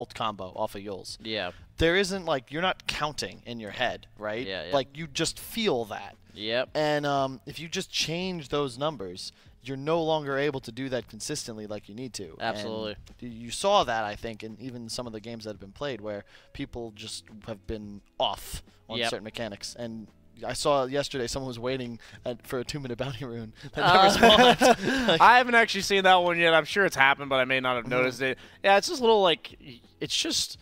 ult combo off of Yules. Yeah. There isn't like you're not counting in your head, right? Yeah. Like you just feel that. Yep. And if you just change those numbers, you're no longer able to do that consistently like you need to. Absolutely. And you saw that, I think, in even some of the games that have been played where people just have been off on certain mechanics. And I saw yesterday someone was waiting for a 2-minute bounty rune that never spawned. Like, I haven't actually seen that one yet. I'm sure it's happened, but I may not have noticed it. Yeah, it's just a little like, it's just,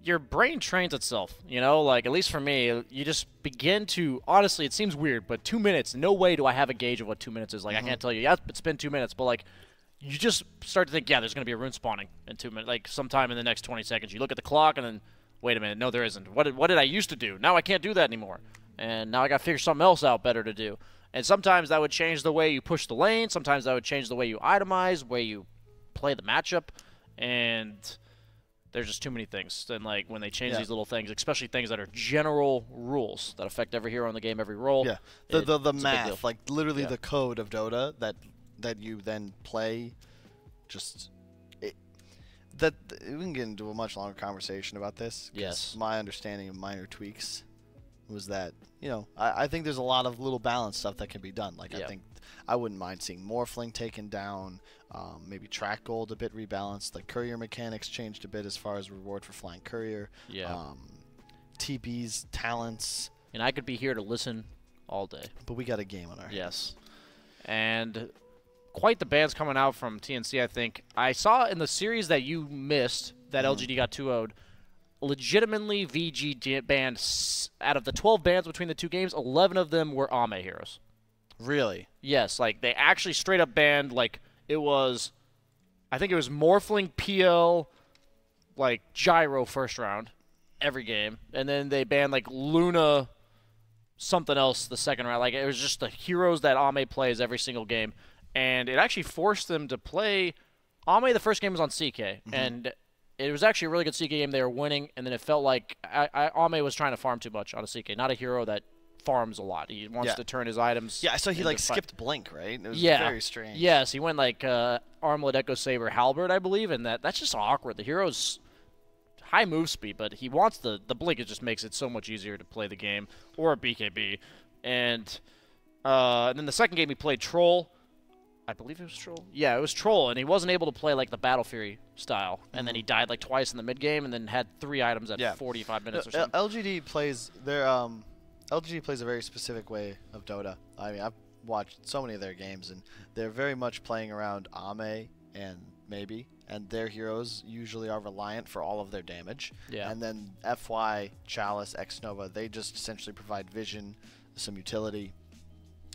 your brain trains itself, you know? Like, at least for me, you just begin to, honestly, it seems weird, but 2 minutes, no way do I have a gauge of what 2 minutes is. Like, I can't tell you, yeah, it's been 2 minutes, but like, you just start to think, yeah, there's going to be a rune spawning in 2 minutes, like sometime in the next 20 seconds. You look at the clock and then, wait a minute, no, there isn't. What did I used to do? Now I can't do that anymore. And now I got to figure something else out better to do. And sometimes that would change the way you push the lane. Sometimes that would change the way you itemize, way you play the matchup. And there's just too many things. And like when they change these little things, especially things that are general rules that affect every hero in the game, every role. Yeah, the math, like literally the code of Dota that you then play, just that we can get into a much longer conversation about this. Yes. My understanding of minor tweaks was that, you know, I think there's a lot of little balance stuff that can be done. Like I think I wouldn't mind seeing Morphling taken down, maybe track gold a bit rebalanced, like courier mechanics changed a bit as far as reward for flying courier. Yeah. TP's talents. And I could be here to listen all day. But we got a game on our hands. Yes. And quite the bans coming out from TNC, I think. I saw in the series that you missed that LGD got 2-0'd. Legitimately, VG banned, out of the 12 bans between the two games, 11 of them were Ame heroes. Really? Yes, like they actually straight up banned, like it was, I think it was Morphling, PL, like Gyro first round, every game. And then they banned like Luna, something else the second round. Like it was just the heroes that Ame plays every single game. And it actually forced them to play, Ame the first game was on CK, and it was actually a really good CK game. They were winning, and then it felt like Ame was trying to farm too much on a CK. Not a hero that farms a lot. He wants to turn his items. Yeah, I saw he like skipped Blink, right? It was very strange. Yes, he went like Armlet, Echo Saber, Halberd, I believe, and that's just awkward. The hero's high move speed, but he wants the Blink. It just makes it so much easier to play the game, or a BKB. And then the second game he played Troll. I believe it was Troll. Yeah, it was Troll, and he wasn't able to play like the Battle Fury style. And then he died like twice in the mid game, and then had 3 items at 45 minutes or something. LGD plays LGD plays a very specific way of Dota. I mean, I've watched so many of their games, and they're very much playing around Ame and maybe, and their heroes usually are reliant for all of their damage. Yeah. And then FY, Chalice, X Nova, they just essentially provide vision, some utility.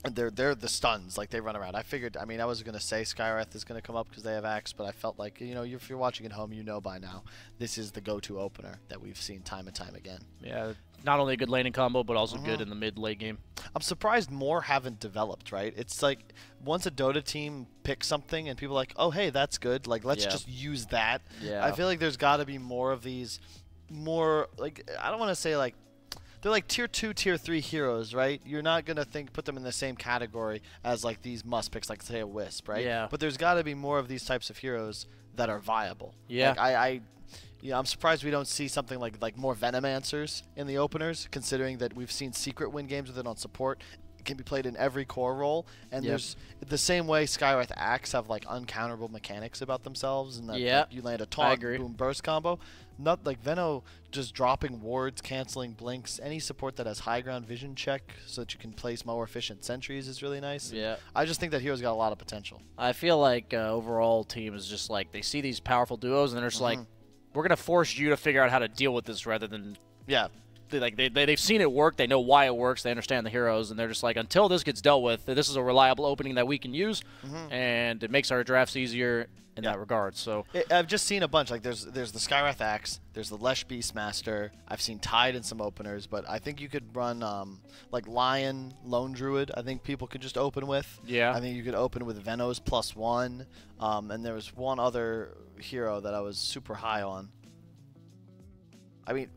And they're the stuns, like they run around. I figured, I mean, I was gonna say Skywrath is gonna come up because they have Axe, but I felt like, you know, if you're watching at home, you know by now, this is the go-to opener that we've seen time and time again. Yeah, not only a good laning combo, but also good in the mid-late game. I'm surprised more haven't developed, right? It's like once a Dota team picks something and people are like, oh, hey, that's good. Like, let's just use that. Yeah. I feel like there's got to be more of these, more, like, I don't want to say, like, they're like tier 2, tier 3 heroes, right? You're not going to put them in the same category as like these must picks, like say a Wisp, right? Yeah. But there's got to be more of these types of heroes that are viable. Yeah. Like I'm surprised we don't see something like more Venomancers in the openers, considering that we've seen Secret win games with it on support. It can be played in every core role, and there's the same way Skywrath Axe have like uncounterable mechanics about themselves, and that like, you land a taunt, boom, burst combo. Not like Veno just dropping wards, canceling blinks. Any support that has high ground vision check so that you can place more efficient sentries is really nice. Yeah. I just think that hero's got a lot of potential. I feel like overall team is just like, they see these powerful duos, and they're just like, we're going to force you to figure out how to deal with this rather than... Yeah. They've seen it work. They know why it works. They understand the heroes, and they're just like, until this gets dealt with, this is a reliable opening that we can use, and it makes our drafts easier in that regard. So I've just seen a bunch. Like there's the Skywrath Axe, there's the Lesh Beastmaster. I've seen Tide in some openers, but I think you could run like Lion, Lone Druid. I think people could just open with. Yeah. I think you could open with Venos +1, and there was one other hero that I was super high on. I mean,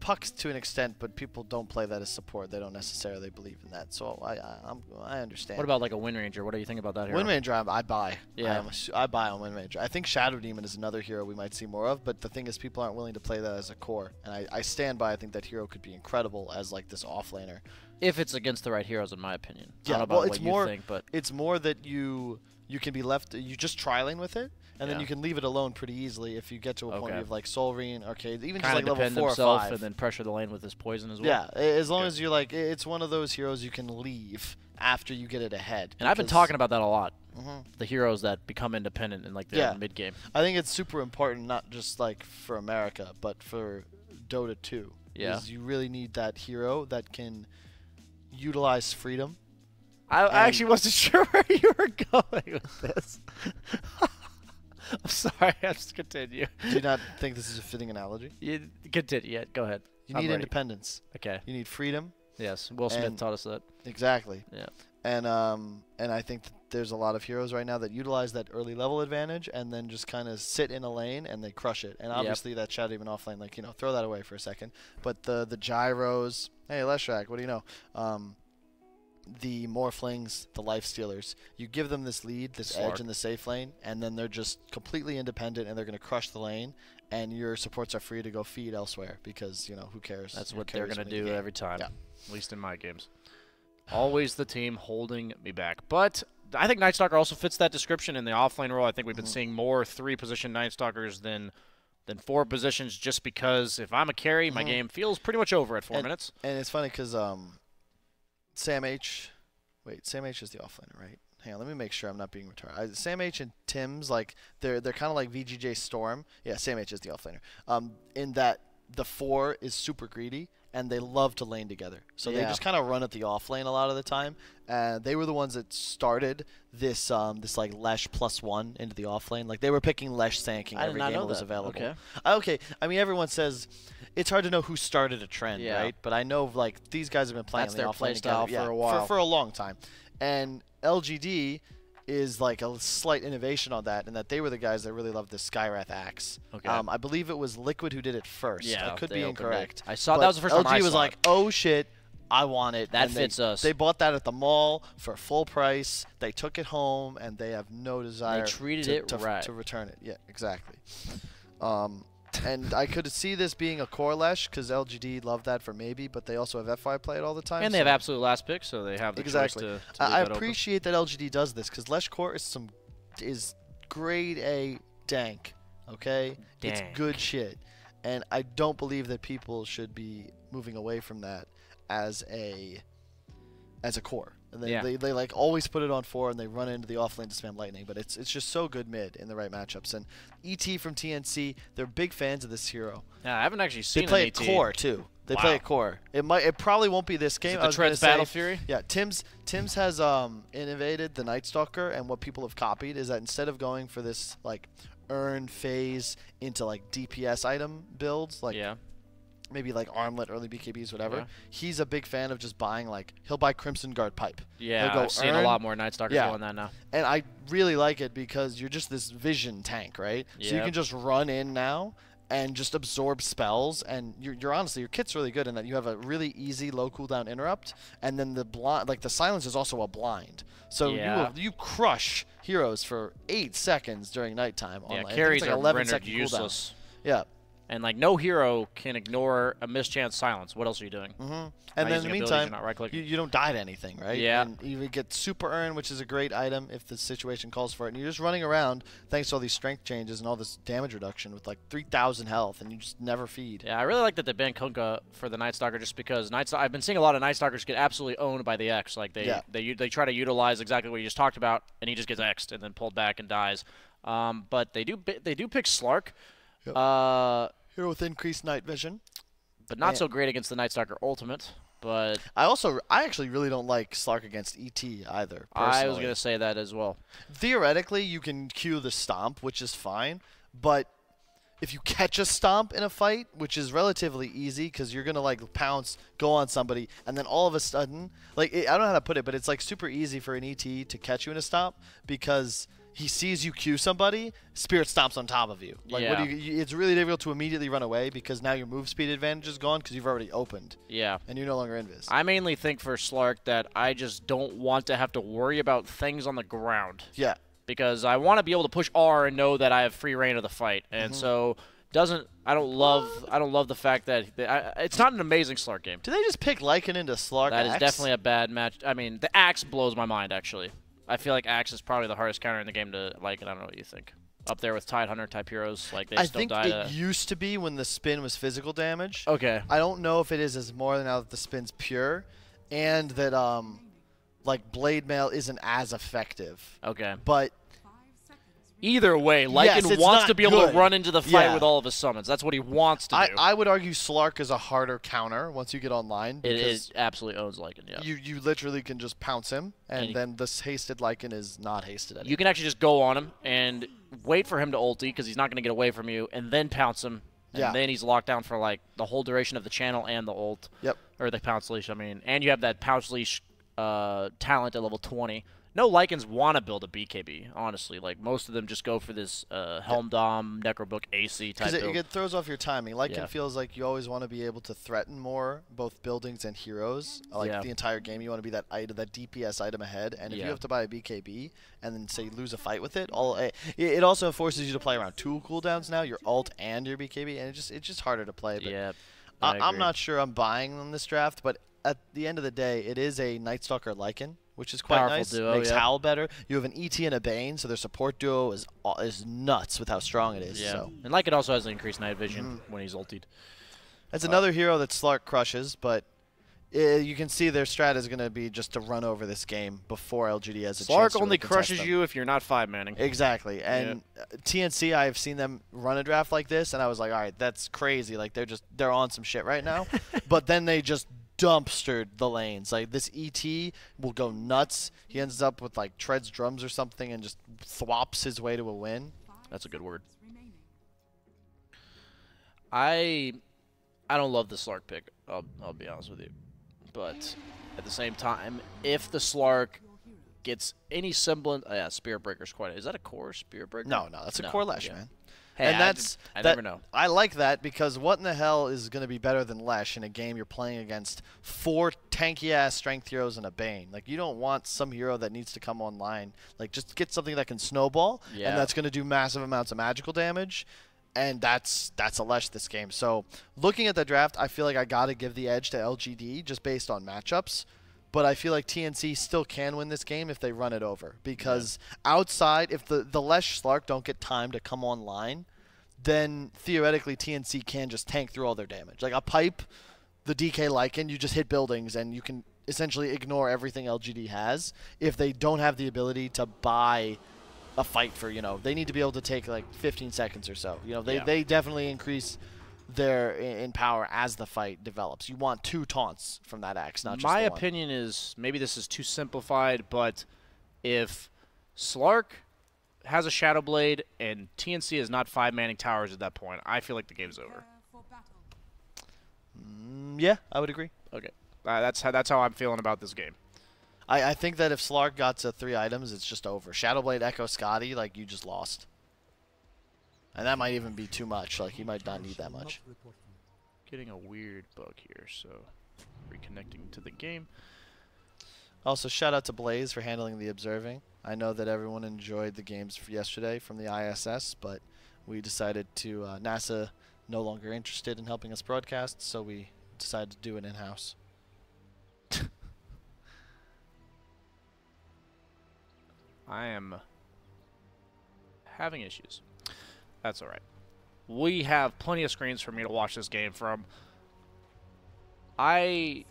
pucks to an extent, but people don't play that as support. They don't necessarily believe in that. So I understand. What about like a Wind Ranger? What do you think about that hero? Wind Ranger, I buy. Yeah. I buy on Wind Ranger. I think Shadow Demon is another hero we might see more of, but the thing is people aren't willing to play that as a core. And I stand by. I think that hero could be incredible as like this offlaner. If it's against the right heroes, in my opinion. Yeah, I don't know well, about it's what more. You think, but it's more that you can be left. You just trialing with it. And then Yeah. you can leave it alone pretty easily if you get to a point where you have like Soul Reen, Arcade, even just kind like of level defend 4 or himself 5. and then pressure the lane with his poison as well. Yeah, as long as you're like, it's one of those heroes you can leave after you get it ahead. And I've been talking about that a lot. Mhm. The heroes that become independent in like the mid game. I think it's super important, not just like for America, but for Dota 2. Yeah. Because you really need that hero that can utilize freedom. I actually wasn't sure where you were going with this. I'm sorry. I'll just continue. Do you not think this is a fitting analogy? You continue. Yeah, go ahead. You I'm need ready. independence. Okay. You need freedom. Yes. Will Smith taught us that. Exactly. Yeah. And I think that there's a lot of heroes right now that utilize that early level advantage and then just kind of sit in a lane and they crush it. And obviously that Shadow Demon off lane, like, throw that away for a second. But the gyros, hey, Leshrac, what do you know? The Morphlings, the Life Stealers, you give them this lead, this Slark. edge in the safe lane, and then they're just completely independent and they're going to crush the lane, and your supports are free to go feed elsewhere because, who cares? That's Who what they're cares going to when you do game? every time. Yeah. At least in my games. Always the team holding me back. But I think Night Stalker also fits that description in the offlane role. I think we've been seeing more 3-position Night Stalkers than 4 positions just because if I'm a carry, my game feels pretty much over at 4 minutes. And it's funny because Sam H. Wait, Sam H is the offlaner, right? Hang on, let me make sure I'm not being retarded. Sam H and Tim's, like, they're kind of like VGJ Storm. Yeah, Sam H is the offlaner. In that the 4 is super greedy, and they love to lane together. So they just kind of run at the offlane a lot of the time. They were the ones that started this like Lesh +1 into the offlane. Like, they were picking Lesh Sanking every game that was available. Okay. Okay. I mean, everyone says it's hard to know who started a trend, right? But I know, like, these guys have been playing That's on the their offlane playstyle together, for a while. for a long time. And LGD is like a slight innovation on that, in that they were the guys that really loved the Skywrath axe. Okay. I believe it was Liquid who did it first. Yeah, I could they be opened incorrect. it. I saw But that was the first time I LG was saw like, it. oh shit, I want it. That And fits us. They bought that at the mall for full price. They took it home, and they have no desire treated to, it to, right. to return it. Yeah, exactly. And I could see this being a core Lesh because LGD love that for maybe, but they also have FI play it all the time. And they have absolute last pick, so they have the choice to leave I that open. appreciate that LGD does this because Lesh core is grade A dank. Okay, it's Dank. good shit, and I don't believe that people should be moving away from that as a core. And they like always put it on 4 and they run into the offlane to spam lightning, but it's just so good mid in the right matchups. And ET from TNC, they're big fans of this hero. Yeah, I haven't actually seen They play an it ET. core too. They play it core. It probably won't be this game. Is it I the was gonna Treads say- Battle Fury? Yeah, Tim's has innovated the Night Stalker, and what people have copied is that instead of going for this like earn phase into like DPS item builds, like maybe like Armlet, early BKBs, whatever. He's a big fan of just buying, like, he'll buy Crimson Guard Pipe. Yeah, He'll go I've seen a lot more Night Stalkers doing that now. And I really like it because you're just this vision tank, right? So you can just run in now and just absorb spells, and you're honestly, your kit's really good in that you have a really easy low cooldown interrupt, and then the silence is also a blind. So you crush heroes for 8 seconds during nighttime. Yeah, online. carries like are 11 rendered second useless. Cooldown. Yeah. And, like, no hero can ignore a mischance silence. What else are you doing? And then in the meantime, you don't die to anything, right? Yeah. And you get Super Earn, which is a great item if the situation calls for it. And you're just running around thanks to all these strength changes and all this damage reduction with, like, 3,000 health, and you just never feed. Yeah, I really like that they banned Kunkka for the Night Stalker just because I've been seeing a lot of Night Stalkers get absolutely owned by the X. Like, they try to utilize exactly what you just talked about, and he just gets X'd and then pulled back and dies. But they do pick Slark. Yep. Hero with increased night vision, but not so great against the Night Stalker ultimate. But I actually really don't like Slark against ET either. Personally. I was gonna say that as well. Theoretically, you can Q the stomp, which is fine, but if you catch a stomp in a fight, which is relatively easy because you're gonna like pounce, go on somebody, and then all of a sudden, like I don't know how to put it, but it's like super easy for an ET to catch you in a stomp because he sees you Q somebody, Spirit stomps on top of you. Like, Yeah. it's really difficult to immediately run away because now your move speed advantage is gone because you've already opened. Yeah. And you're no longer invis. I mainly think for Slark that I just don't want to have to worry about things on the ground. Yeah. Because I want to be able to push R and know that I have free reign of the fight. And so I don't love the fact that it's not an amazing Slark game. Do they just pick Lycan into Slark That Axe? is definitely a bad match. I mean, the Axe blows my mind, actually. I feel like Axe is probably the hardest counter in the game to Lycan. I don't know what you think. Up there with Tide Hunter type heroes, like they still die. I think it used to be when the spin was physical damage. Okay. I don't know if it is as more now that the spin's pure, and that like Blade Mail isn't as effective. Okay. But either way, Lycan yes, wants to be able good. to run into the fight Yeah. with all of his summons. That's what he wants to do. I would argue Slark is a harder counter once you get online. It absolutely owns Lycan, yeah. You literally can just pounce him, and then this hasted Lycan is not hasted anymore. You can actually just go on him and wait for him to ulti because he's not going to get away from you, and then pounce him. And then he's locked down for like the whole duration of the channel and the ult. Yep. Or the pounce leash, I mean. And you have that pounce leash talent at level 20. No Lycans want to build a BKB, honestly. Like, most of them just go for this Helm Dom, Necrobook, AC type build. Because it throws off your timing. Lycan feels like you always want to be able to threaten more, both buildings and heroes. Like, the entire game, you want to be that item, that DPS item ahead. And if you have to buy a BKB and then, say, lose a fight with it, it also forces you to play around 2 cooldowns now, your ult and your BKB, and it's just harder to play. But Yeah, I'm not sure I'm buying on this draft, but at the end of the day, it is a Night Stalker Lycan, which is quite Powerful nice. duo, Makes Howl better. You have an ET and a Bane, so their support duo is nuts with how strong it is. Yeah. So. And Lycan also has increased night vision when he's ultied. That's another hero that Slark crushes, but you can see their strat is going to be just to run over this game before LGD has a chance to Slark only really contest crushes them. you if you're not 5-manning. Exactly. And TNC, I have seen them run a draft like this, and I was like, all right, that's crazy. Like, they're on some shit right now. But then they just dumpstered the lanes. Like, this ET will go nuts. He ends up with, like, treads drums or something and just thwops his way to a win. That's a good word. I don't love the Slark pick, I'll be honest with you. But at the same time, if the Slark gets any semblance... Spirit Breaker's quite... Is that a core Spirit Breaker? No, that's a core Lesh, man. Hey, and I never know. I like that because what in the hell is going to be better than Lesh in a game you're playing against 4 tanky-ass strength heroes and a Bane? Like, you don't want some hero that needs to come online. Like, just get something that can snowball, and that's going to do massive amounts of magical damage, and that's a Lesh this game. So, looking at the draft, I feel like I got to give the edge to LGD just based on matchups. But I feel like TNC still can win this game if they run it over. Because outside, if the Lesh Slark don't get time to come online, then theoretically TNC can just tank through all their damage. Like a pipe, the DK Lycan, you just hit buildings and you can essentially ignore everything LGD has if they don't have the ability to buy a fight for, they need to be able to take like 15 seconds or so. They definitely increase their in power as the fight develops. You want 2 taunts from that axe, not just My the one. opinion is, maybe this is too simplified, but if Slark has a Shadow Blade and TNC is not 5-manning towers at that point, I feel like the game's over. Yeah, I would agree. Okay. That's how I'm feeling about this game. I think that if Slark got to 3 items, it's just over. Shadow Blade, Echo, Scotty, like, you just lost. And that might even be too much. Like, he might not need that much. Getting a weird bug here, so reconnecting to the game. Also, shout out to Blaze for handling the observing. I know that everyone enjoyed the games yesterday from the ISS, but we decided to, NASA no longer interested in helping us broadcast, so we decided to do it in-house. I am having issues. That's all right. We have plenty of screens for me to watch this game from. I'm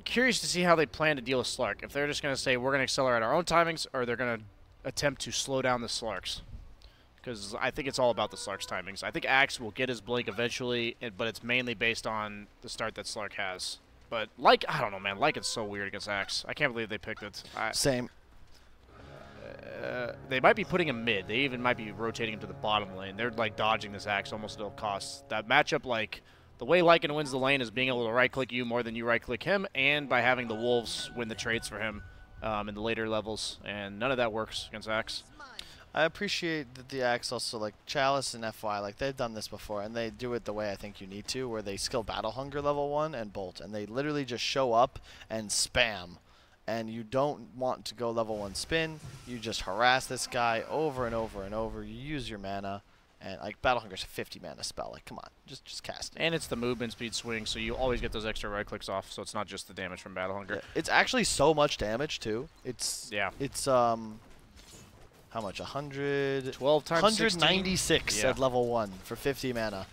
curious to see how they plan to deal with Slark. If they're just going to say, we're going to accelerate our own timings, or they're going to attempt to slow down the Slarks. Because I think it's all about the Slark's timings. I think Axe will get his blink eventually, but it's mainly based on the start that Slark has. But, I don't know, man. Lycan's so weird against Axe. I can't believe they picked it. Same. They might be putting him mid. They even might be rotating him to the bottom lane. They're, dodging this Axe almost at all costs. That matchup, the way Lycan wins the lane is being able to right-click you more than you right-click him, and by having the Wolves win the trades for him in the later levels, and none of that works against Axe. I appreciate that the Axe also, like, Chalice and FY, like, they've done this before, and they do it the way I think you need to, where they skill Battle Hunger level 1 and Bolt, and they literally just show up and spam. And you don't want to go level 1 spin, you just harass this guy over and over and over, you use your mana, and, like, Battle Hunger's a 50 mana spell, like, come on, just cast it. And it's the movement speed swing, so you always get those extra right clicks off, so it's not just the damage from Battle Hunger. Yeah, it's actually so much damage, too. It's, how much? 100... 12 times 196 16? at level 1 for 50 mana.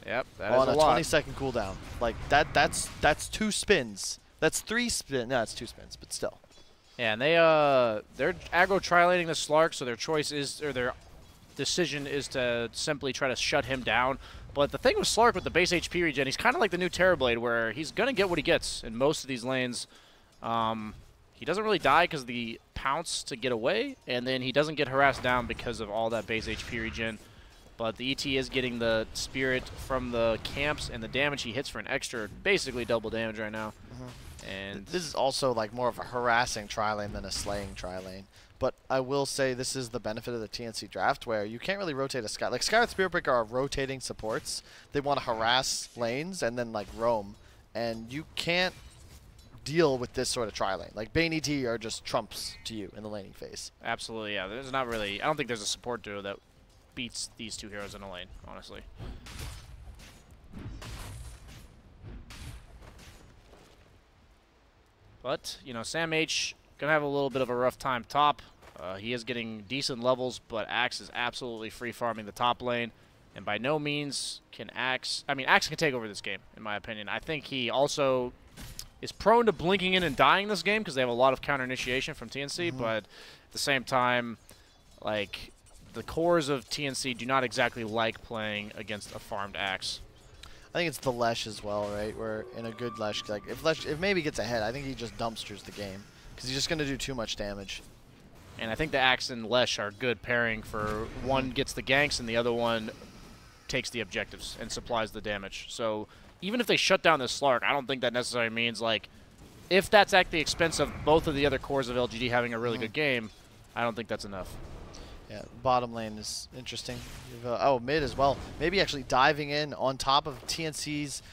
Yep, that on is a a lot. 20-second cooldown. Like, that's 2 spins. That's 3 spins. No, it's 2 spins, but still. Yeah, and they're aggro tri-laning the Slark, so their choice is, or their decision is to simply try to shut him down. But the thing with Slark with the base HP regen, he's kind of like the new Terrorblade, where he's going to get what he gets in most of these lanes. He doesn't really die because of the pounce to get away, and then he doesn't get harassed down because of all that base HP regen. But the ET is getting the Spirit from the camps, and the damage he hits for an extra, basically double damage right now. And this is also like more of a harassing tri-lane than a slaying tri-lane. But I will say this is the benefit of the TNC draft, where you can't really rotate a Sky. Like, Sky with Spiritbreaker are rotating supports. They want to harass lanes and then, like, roam. And you can't deal with this sort of tri-lane. Like, Bane ET are just trumps to you in the laning phase. Absolutely, yeah. There's not really... I don't think there's a support duo that beats these two heroes in a lane, honestly. But, you know, Sam H going to have a little bit of a rough time top. He is getting decent levels, but Axe is absolutely free farming the top lane. And by no means can Axe... I mean, Axe can take over this game, in my opinion. I think he also is prone to blinking in and dying this game because they have a lot of counter initiation from TNC, but at the same time, like, the cores of TNC do not exactly like playing against a farmed Axe. I think it's the Lesh as well, right? Where in a good Lesh, like, if maybe gets ahead, I think he just dumpsters the game because he's just going to do too much damage. And I think the Axe and Lesh are good pairing for one gets the ganks and the other one takes the objectives and supplies the damage. So even if they shut down this Slark, I don't think that necessarily means, like, if that's at the expense of both of the other cores of LGD having a really good game, I don't think that's enough. Yeah, bottom lane is interesting. Oh, mid as well. Maybe actually diving in on top of TNC's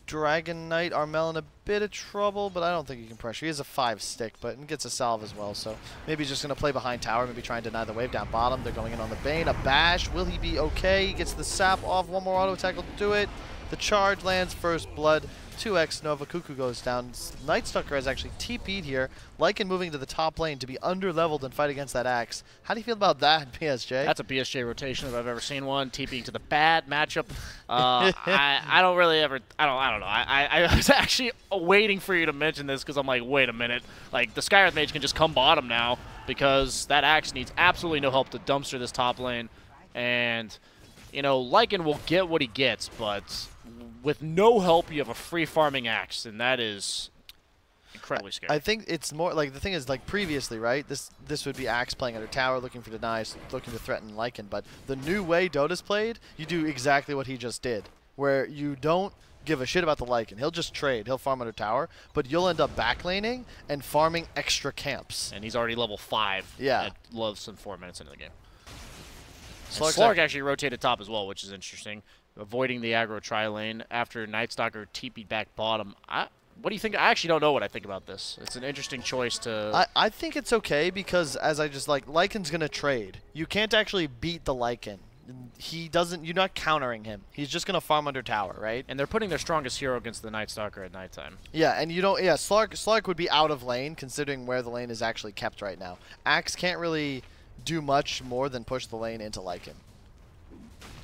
Dragon Knight. Armel in a bit of trouble, but I don't think he can pressure. He has a 5-stick, but he gets a salve as well. So maybe he's just going to play behind tower, maybe try and deny the wave down bottom. They're going in on the Bane. A bash. Will he be okay? He gets the sap off. One more auto attack will do it. The charge lands first blood. 2x Nova. Cuckoo goes down. Nightstalker has actually TP'd here. Lycan moving to the top lane to be under-leveled and fight against that Axe. How do you feel about that, PSG? That's a PSG rotation if I've ever seen one. TPing to the bad matchup. I don't really ever... I don't know. I was actually waiting for you to mention this because I'm like, wait a minute. Like, the Skyearth Mage can just come bottom now because that Axe needs absolutely no help to dumpster this top lane. And, you know, Lycan will get what he gets, but with no help, you have a free farming Axe, and that is incredibly scary. I think it's more like the thing is, like, previously, right? This would be Axe playing under tower, looking for denies, looking to threaten Lycan. But the new way Dota's played, you do exactly what he just did, where you don't give a shit about the Lycan. He'll just trade. He'll farm under tower, but you'll end up backlaning and farming extra camps. And he's already level 5. Yeah. At less than 4 minutes into the game. Slark actually rotated top as well, which is interesting. Avoiding the aggro tri-lane after Nightstalker TP'd back bottom. What do you think? I actually don't know what I think about this. It's an interesting choice to... I think it's okay because, as I just like, Lycan's going to trade. You can't actually beat the Lycan. He doesn't... You're not countering him. He's just going to farm under tower, right? And they're putting their strongest hero against the Nightstalker at nighttime. Yeah, and you don't... Yeah, Slark would be out of lane considering where the lane is actually kept right now. Axe can't really do much more than push the lane into Lycan.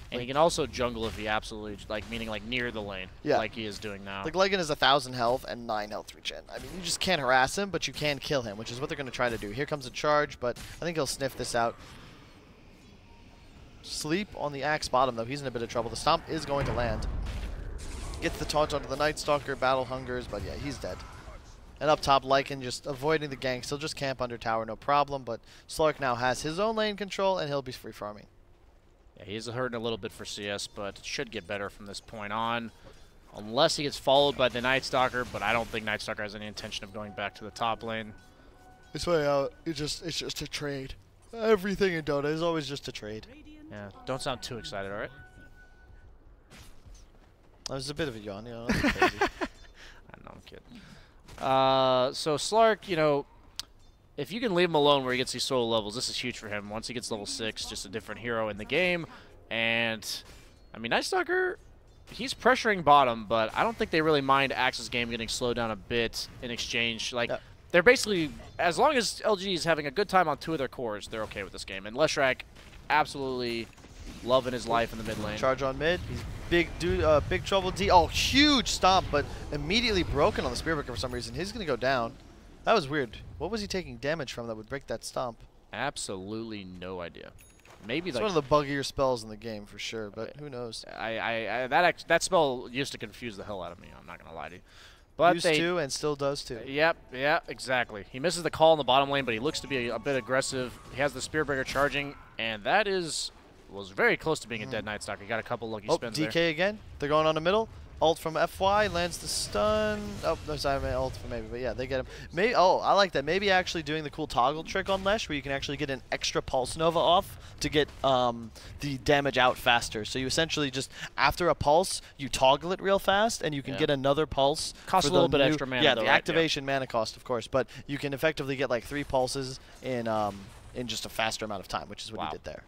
And he can also jungle if he absolutely, like, meaning, like, near the lane, like he is doing now. Like, Lycan is 1,000 health and 9 health regen. I mean, you just can't harass him, but you can kill him, which is what they're going to try to do. Here comes a charge, but I think he'll sniff this out. Sleep on the Axe bottom, though. He's in a bit of trouble. The Stomp is going to land. Gets the taunt onto the Nightstalker, Battle Hungers, but yeah, he's dead. And up top, Lycan just avoiding the ganks. He'll just camp under tower, no problem, but Slark now has his own lane control, and he'll be free farming. Yeah, he's hurting a little bit for CS, but it should get better from this point on. Unless he gets followed by the Nightstalker, but I don't think Nightstalker has any intention of going back to the top lane. It's way out. It's just a trade. Everything in Dota is always just a trade. Yeah, don't sound too excited, all right? That was a bit of a yawn, you know. Nothing crazy. I know, I'm kidding. So Slark, you know, if you can leave him alone where he gets these solo levels, this is huge for him. Once he gets level 6, just a different hero in the game. And, I mean, Night Stalker, he's pressuring bottom, but I don't think they really mind Axe's game getting slowed down a bit in exchange. Like, they're basically, as long as LGD is having a good time on 2 of their cores, they're okay with this game. And Leshrac, absolutely loving his life in the mid lane. Charge on mid. He's big trouble D. Oh, huge stomp, but immediately broken on the Spearbreaker for some reason. He's going to go down. That was weird. What was he taking damage from that would break that stomp? Absolutely no idea. Maybe it's like one of the buggier spells in the game for sure, but who knows? That spell used to confuse the hell out of me. I'm not going to lie to you. But used to and still does too. Yep, exactly. He misses the call in the bottom lane, but he looks to be a bit aggressive. He has the Spearbreaker charging, and that was very close to being a dead Night Stalker. He got a couple lucky spins DK there. again. They're going on the middle. Ult from FY lands the stun. Oh, no, sorry, I meant ult from maybe, but yeah, they get him. Maybe. Oh, I like that. Maybe actually doing the cool toggle trick on Lesh, where you can actually get an extra Pulse Nova off to get the damage out faster. So you essentially just after a pulse, you toggle it real fast, and you can get another pulse. Costs a little bit extra mana. Yeah, though, the right? activation mana cost, of course, but you can effectively get like 3 pulses in just a faster amount of time, which is what he did there.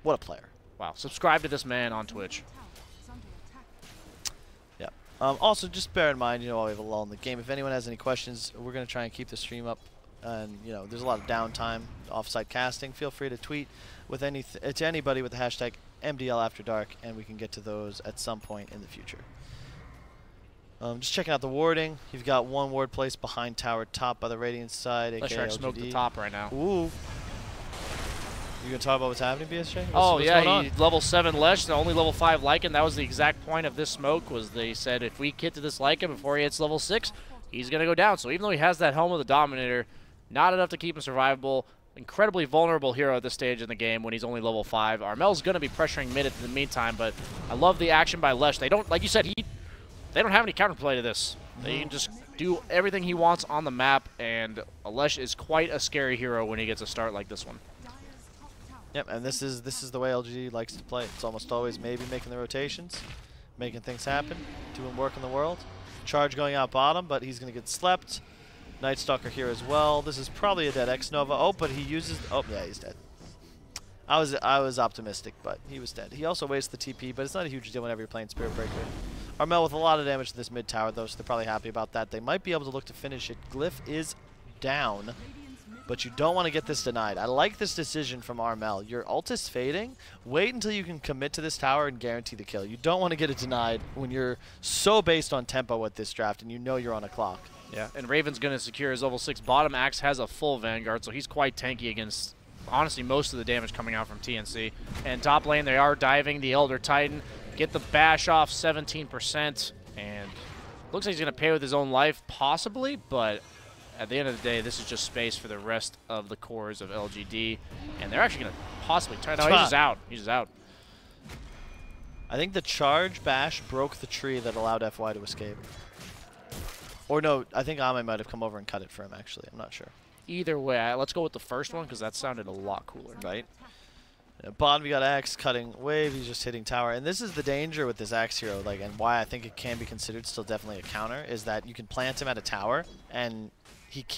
What a player! Wow. Subscribe to this man on Twitch. Yeah. Also, just bear in mind, you know, while we have a lull in the game, if anyone has any questions, we're going to try and keep the stream up. And, you know, there's a lot of downtime, offsite casting. Feel free to tweet with to anybody with the hashtag MDL After Dark, and we can get to those at some point in the future. Just checking out the warding. You've got 1 ward placed behind tower top by the Radiant side, aka LGD. Smoke the top right now. Ooh. You gonna talk about what's happening, BSJ? What's going on? Level 7 Lesh, the only level 5 Lycan. That was the exact point of this smoke, was they said if we get to this Lycan before he hits level 6, he's going to go down. So even though he has that Helm of the Dominator, not enough to keep him survivable. Incredibly vulnerable hero at this stage in the game when he's only level 5. Armel's going to be pressuring mid in the meantime, but I love the action by Lesh. They don't, like you said, they don't have any counterplay to this. They can just do everything he wants on the map, and Lesh is quite a scary hero when he gets a start like this one. Yep, and this is the way LGD likes to play. It's almost always maybe making the rotations, making things happen, doing work in the world. Charge going out bottom, but he's going to get slept. Night Stalker here as well. This is probably a dead X-Nova. Oh, but he uses... Oh, yeah, he's dead. I was optimistic, but he was dead. He also wastes the TP, but it's not a huge deal whenever you're playing Spirit Breaker. Armel with a lot of damage to this mid tower, though, so they're probably happy about that. They might be able to look to finish it. Glyph is down. But you don't want to get this denied. I like this decision from Armel. Your ult is fading. Wait until you can commit to this tower and guarantee the kill. You don't want to get it denied when you're so based on tempo at this draft and you know you're on a clock. Yeah, and Raven's going to secure his level 6 bottom. Axe has a full Vanguard, so he's quite tanky against, honestly, most of the damage coming out from TNC. And top lane, they are diving the Elder Titan. Get the bash off 17%. And looks like he's going to pay with his own life, possibly, but... At the end of the day, this is just space for the rest of the cores of LGD, and they're actually going to possibly turn. No, he's just out. He's just out. I think the charge bash broke the tree that allowed FY to escape. Or no, I think Ame might have come over and cut it for him, actually. I'm not sure. Either way, let's go with the first one, because that sounded a lot cooler. Right? Bottom, we got Axe cutting wave. He's just hitting tower. And this is the danger with this Axe hero, like, and why I think it can be considered still definitely a counter, is that you can plant him at a tower, and...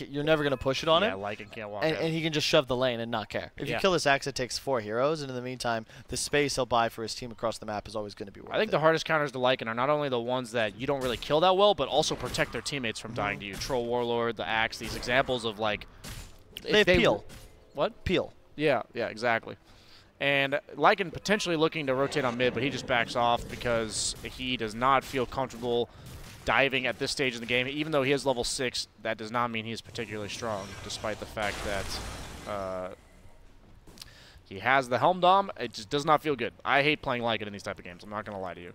you're never going to push it on him. Yeah, Lycan can't walk and he can just shove the lane and not care. If you kill this Axe, it takes 4 heroes, and in the meantime, the space he'll buy for his team across the map is always going to be worth it. I think the hardest counters to Lycan are not only the ones that you don't really kill that well, but also protect their teammates from dying to you. Troll Warlord, the Axe, these examples of, like... They have peel. What? Peel. Yeah, exactly. And Lycan potentially looking to rotate on mid, but he just backs off because he does not feel comfortable diving at this stage in the game. Even though he is level 6, that does not mean he is particularly strong, despite the fact that he has the Helm Dom. It just does not feel good. I hate playing Lycan in these type of games. I'm not going to lie to you.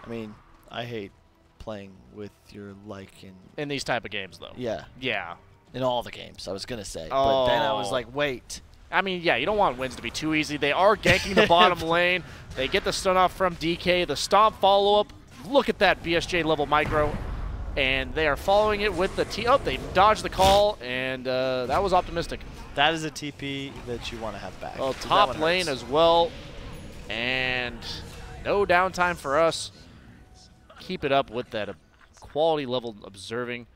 I mean, I hate playing with your Lycan. In these type of games, though. Yeah. Yeah. In all the games, I was going to say. But then I was like, wait. I mean, yeah, you don't want wins to be too easy. They are ganking the bottom lane. They get the stun off from DK. The stomp follow-up. Look at that BSJ level micro. and they are following it with the Oh, they dodged the call, and that was optimistic. That is a TP that you want to have back. Well, top lane as well, and no downtime for us. Keep it up with that quality level observing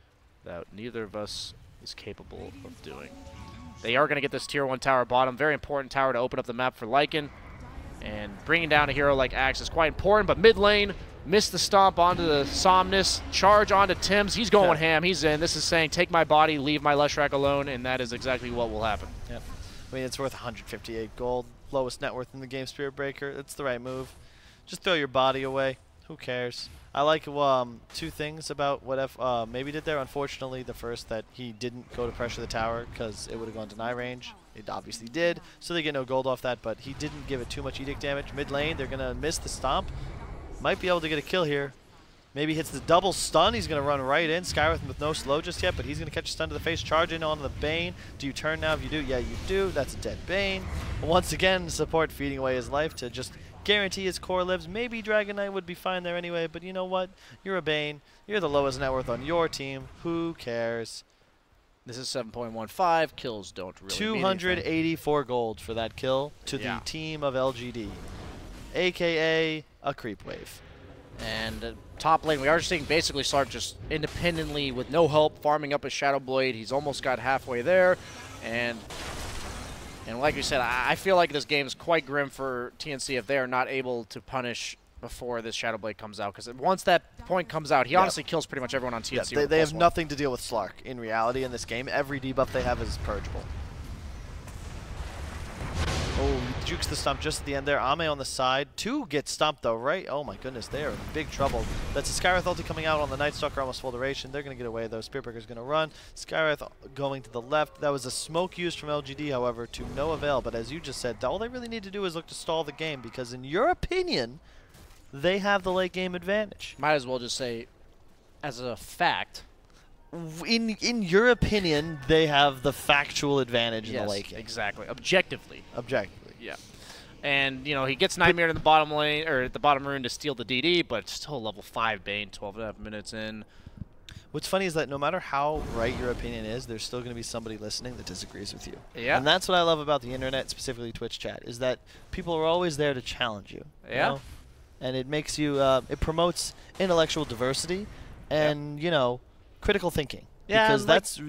that neither of us is capable of doing. They are going to get this tier 1 tower bottom. Very important tower to open up the map for Lycan. And bringing down a hero like Axe is quite important, but mid lane, missed the stomp onto the Somnus, charge onto Tim's. He's going ham. He's in. This is saying, take my body, leave my Leshrac alone, and that is exactly what will happen. Yep. I mean, it's worth 158 gold. Lowest net worth in the game, Spirit Breaker. It's the right move. Just throw your body away. Who cares? I like two things about what maybe did there. Unfortunately, the first, that he didn't go to pressure the tower because it would have gone deny range. It obviously did, so they get no gold off that, but he didn't give it too much edict damage. Mid lane, they're going to miss the stomp. Might be able to get a kill here. Maybe hits the double stun. He's going to run right in. Skywrath with no slow just yet, but he's going to catch a stun to the face. Charge in on the Bane. Do you turn now? If you do, yeah, you do. That's a dead Bane. Once again, support feeding away his life to just guarantee his core lives. Maybe Dragon Knight would be fine there anyway, but you know what? You're a Bane. You're the lowest net worth on your team. Who cares? This is 7.15. Kills don't really 284 gold for that kill to the team of LGD, a.k.a. a creep wave. And top lane, we are seeing basically Slark just independently with no help, farming up his Shadow Blade. He's almost got halfway there. And like you said, I feel like this game is quite grim for TNC if they are not able to punish before this Shadow Blade comes out. Because once that point comes out, he honestly kills pretty much everyone on TNC. Yeah, they have nothing to deal with Slark in reality in this game. Every debuff they have is purgeable. Oh, he jukes the stomp just at the end there. Ame on the side. 2 gets stomped though, right? Oh my goodness, they are in big trouble. That's a Skywrath ulti coming out on the Night Stalker, almost full duration. They're going to get away though. Spearbreaker's going to run. Skywrath going to the left. That was a smoke used from LGD, however, to no avail. But as you just said, all they really need to do is look to stall the game, because in your opinion, they have the late game advantage. Might as well just say, as a fact, in your opinion, they have the factual advantage in the late game. Exactly. Objectively. Objectively. Yeah. And, you know, he gets Nightmare in the bottom lane, or at the bottom rune to steal the DD, but still level 5 Bane, 12.5 minutes in. What's funny is that no matter how right your opinion is, there's still going to be somebody listening that disagrees with you. Yeah. And that's what I love about the internet, specifically Twitch chat, is that people are always there to challenge you. Yeah. You know? And it makes you, it promotes intellectual diversity and, you know, critical thinking. Yeah, because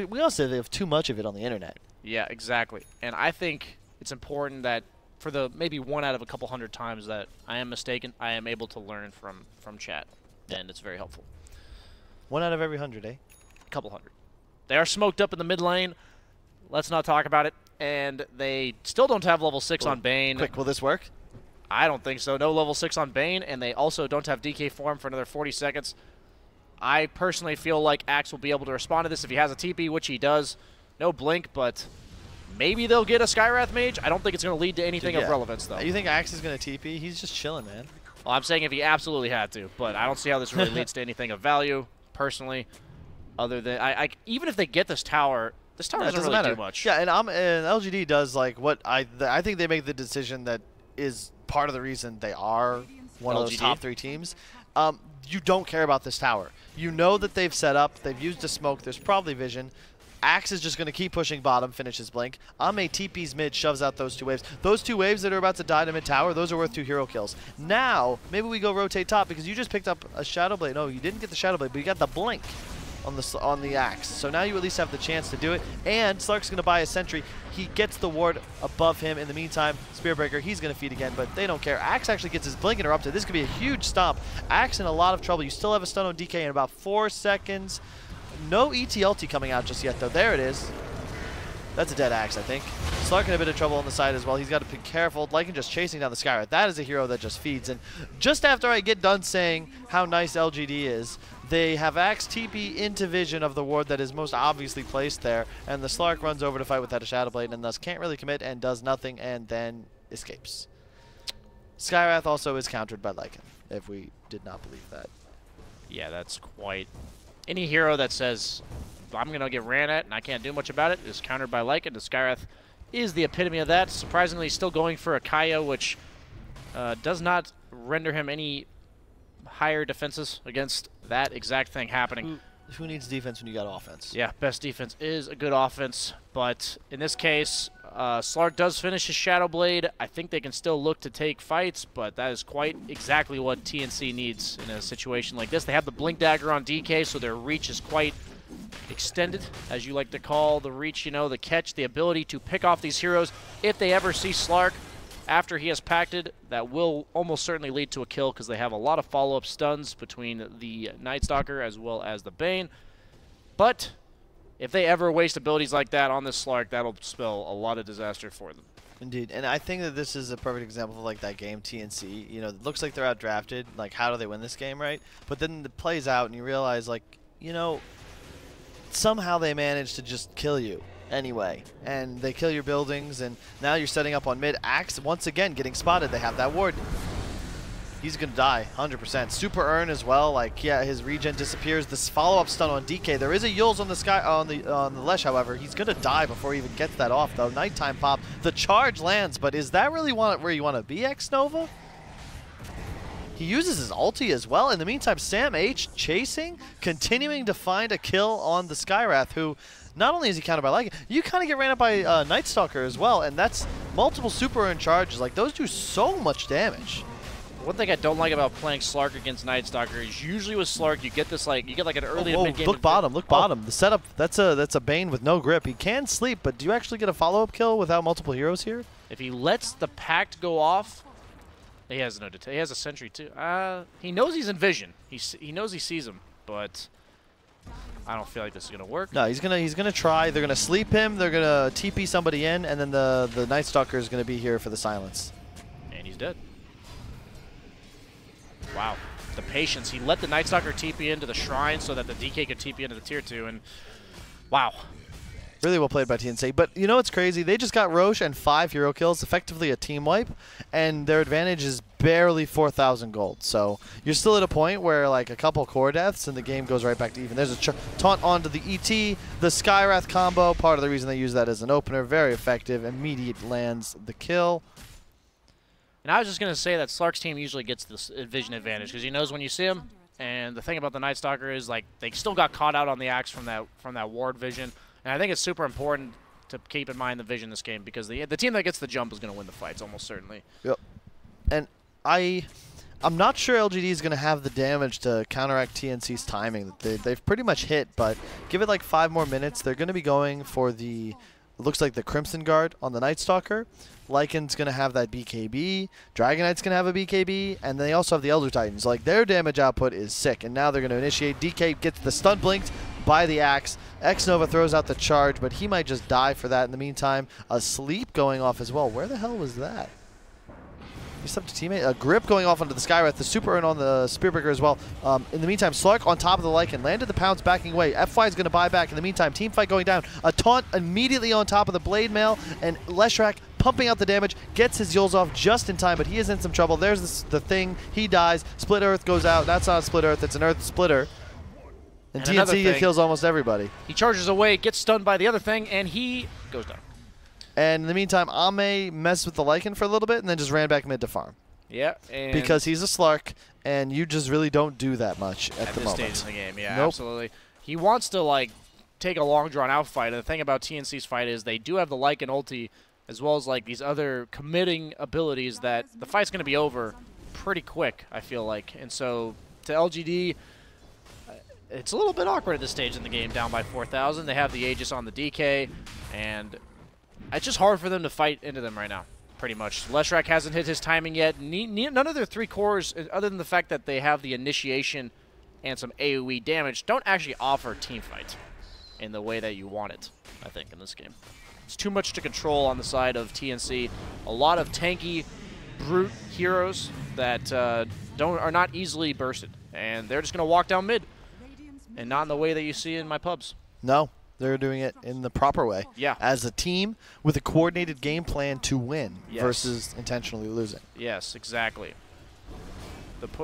we also have too much of it on the internet. Yeah, exactly. And I think it's important that for the maybe 1 out of a couple hundred times that I am mistaken, I am able to learn from chat, and it's very helpful. 1 out of every 100, eh? A couple hundred. They are smoked up in the mid lane. Let's not talk about it. And they still don't have level 6 on Bane. Quick, will this work? I don't think so. No level 6 on Bane, and they also don't have DK form for another 40 seconds. I personally feel like Axe will be able to respond to this if he has a TP, which he does. No blink, but maybe they'll get a Skywrath Mage. I don't think it's going to lead to anything of relevance, though. You think Axe is going to TP? He's just chilling, man. Well, I'm saying if he absolutely had to, but I don't see how this really leads to anything of value, personally, other than even if they get this tower doesn't really do much. Yeah, and LGD does like what I think they make the decision that is part of the reason they are one of those top 3 teams. You don't care about this tower. You know that they've set up. They've used a smoke. There's probably vision. Axe is just going to keep pushing bottom, finishes blink. Ame TP's mid, shoves out those 2 waves. Those 2 waves that are about to die to mid tower, those are worth 2 hero kills. Now, maybe we go rotate top because you just picked up a Shadow Blade. No, you didn't get the Shadow Blade, but you got the blink on the Axe. So now you at least have the chance to do it. And Slark's going to buy a sentry. He gets the ward above him. In the meantime, Spearbreaker, he's going to feed again, but they don't care. Axe actually gets his blink interrupted. This could be a huge stomp. Axe in a lot of trouble. You still have a stun on DK in about 4 seconds. No ETLT coming out just yet, though. There it is. That's a dead Axe, I think. Slark in a bit of trouble on the side as well. He's got to be careful. Lycan just chasing down the Skywrath. That is a hero that just feeds. And just after I get done saying how nice LGD is, they have Axe TP into vision of the ward that is most obviously placed there, and the Slark runs over to fight without a Shadow Blade and thus can't really commit and does nothing and then escapes. Skywrath also is countered by Lycan, if we did not believe that. Yeah, that's quite... Any hero that says, I'm going to get ran at and I can't do much about it is countered by Lycan. The Skywrath is the epitome of that. Surprisingly, still going for a Kaya, which does not render him any higher defenses against that exact thing happening. Who needs defense when you got offense? Yeah, best defense is a good offense, but in this case, Slark does finish his Shadow Blade. I think they can still look to take fights, but that is quite exactly what TNC needs in a situation like this. They have the Blink Dagger on DK, so their reach is quite extended, as you like to call the reach, you know, the catch, the ability to pick off these heroes. If they ever see Slark after he has pacted, that will almost certainly lead to a kill because they have a lot of follow-up stuns between the Night Stalker as well as the Bane. But if they ever waste abilities like that on this Slark, that'll spell a lot of disaster for them. Indeed, and I think that this is a perfect example of like that game TNC. You know, it looks like they're outdrafted. Like, how do they win this game, right? But then it plays out, and you realize, like, you know, somehow they manage to just kill you anyway, and they kill your buildings, and now you're setting up on mid. Axe once again getting spotted. They have that ward. He's gonna die 100%. Super Urn as well. Like, yeah, his regen disappears. This follow-up stun on DK. There is a Yules on the sky on the Lesh, however. He's gonna die before he even gets that off though. Nighttime pop. The charge lands, but is that really where you want to be, X Nova? He uses his ulti as well. In the meantime, Sam H chasing, continuing to find a kill on the Skywrath, who not only is he countered by Lycan, you kind of get ran up by Night Stalker as well, and that's multiple Super Urn charges. Like, those do so much damage. One thing I don't like about playing Slark against Night Stalker is usually with Slark you get this like an early to mid game. Look bottom, look bottom. The setup, that's a Bane with no grip. He can sleep, but do you actually get a follow-up kill without multiple heroes here? If he lets the Pact go off, he has no detail. He has a sentry too. He knows he's in vision. He knows he sees him, but I don't feel like this is gonna work. No, he's gonna try. They're gonna sleep him. They're gonna TP somebody in, and then the Night Stalker is gonna be here for the silence. And he's dead. Wow, the patience. He let the Night Stalker TP into the shrine so that the DK could TP into the tier 2, and wow. Really well played by TNC. But you know what's crazy? They just got Rosh and 5 hero kills, effectively a team wipe, and their advantage is barely 4,000 gold. So you're still at a point where like a couple core deaths and the game goes right back to even. There's a taunt onto the ET, the Skywrath combo. Part of the reason they use that as an opener. Very effective. Immediate lands the kill. And I was just going to say that Slark's team usually gets this vision advantage because he knows when you see him. And the thing about the Night Stalker is like they still got caught out on the axe from that ward vision. And I think it's super important to keep in mind the vision in this game because the team that gets the jump is going to win the fights almost certainly. Yep. And I'm not sure LGD is going to have the damage to counteract TNC's timing. They've pretty much hit, but give it like 5 more minutes. They're going to be going for the, it looks like the Crimson Guard on the Night Stalker. Lycan's going to have that BKB. Dragon Knight's going to have a BKB. And they also have the Elder Titans. Like, their damage output is sick. And now they're going to initiate. DK gets the stun blinked by the axe. X Nova throws out the charge, but he might just die for that in the meantime. A sleep going off as well. Where the hell was that? He stepped to teammate. A grip going off onto the Skywrath. The Super Urn on the Spearbreaker as well. In the meantime, Slark on top of the Lycan. Landed the pounce backing away. FY is going to buy back. In the meantime, Teamfight going down. A taunt immediately on top of the Blade Mail. And Leshrac pumping out the damage. Gets his Yules off just in time, but he is in some trouble. There's the thing. He dies. Split Earth goes out. That's not a Split Earth. It's an Earth Splitter. And TNC kills almost everybody. He charges away, gets stunned by the other thing, and he goes down. And in the meantime, Ame messed with the Lycan for a little bit and then just ran back mid to farm. Yeah. And because he's a Slark, and you just really don't do that much at the moment. At this stage in the game, yeah, nope. Absolutely. He wants to, like, take a long, drawn-out fight. And the thing about TNC's fight is they do have the Lycan ulti, as well as, like, these other committing abilities that the fight's going to be over pretty quick, I feel like. And so, to LGD, it's a little bit awkward at this stage in the game, down by 4,000. They have the Aegis on the DK, and it's just hard for them to fight into them right now, pretty much. Leshrac hasn't hit his timing yet. None of their 3 cores, other than the fact that they have the initiation and some AoE damage, don't actually offer teamfight in the way that you want it, I think, in this game. It's too much to control on the side of TNC. A lot of tanky, brute heroes that are not easily bursted, and they're just going to walk down mid. And not in the way that you see in my pubs. No, they're doing it in the proper way. Yeah. As a team with a coordinated game plan to win versus intentionally losing. Yes, exactly.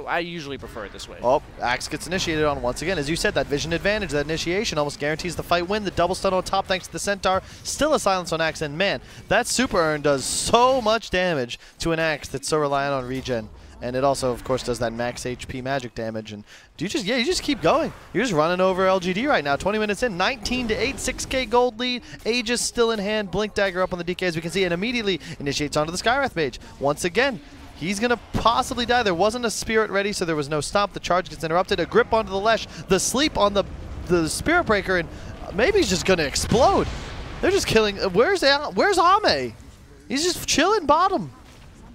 I usually prefer it this way. Oh, Axe gets initiated on once again. As you said, that vision advantage, that initiation almost guarantees the fight win. The double stun on top thanks to the Centaur. Still a silence on Axe, and man, that super urn does so much damage to an Axe that's so reliant on regen. And it also, of course, does that max HP magic damage. And you just keep going. You're just running over LGD right now. 20 minutes in, 19-8, 6K gold lead. Aegis still in hand. Blink Dagger up on the DK as we can see, and immediately initiates onto the Skywrath Mage. Once again, he's going to possibly die. There wasn't a Spirit ready, so there was no stop. The charge gets interrupted. A grip onto the Lesh. The sleep on the Spirit Breaker, and maybe he's just going to explode. They're just killing. Where's Ame? He's just chilling bottom.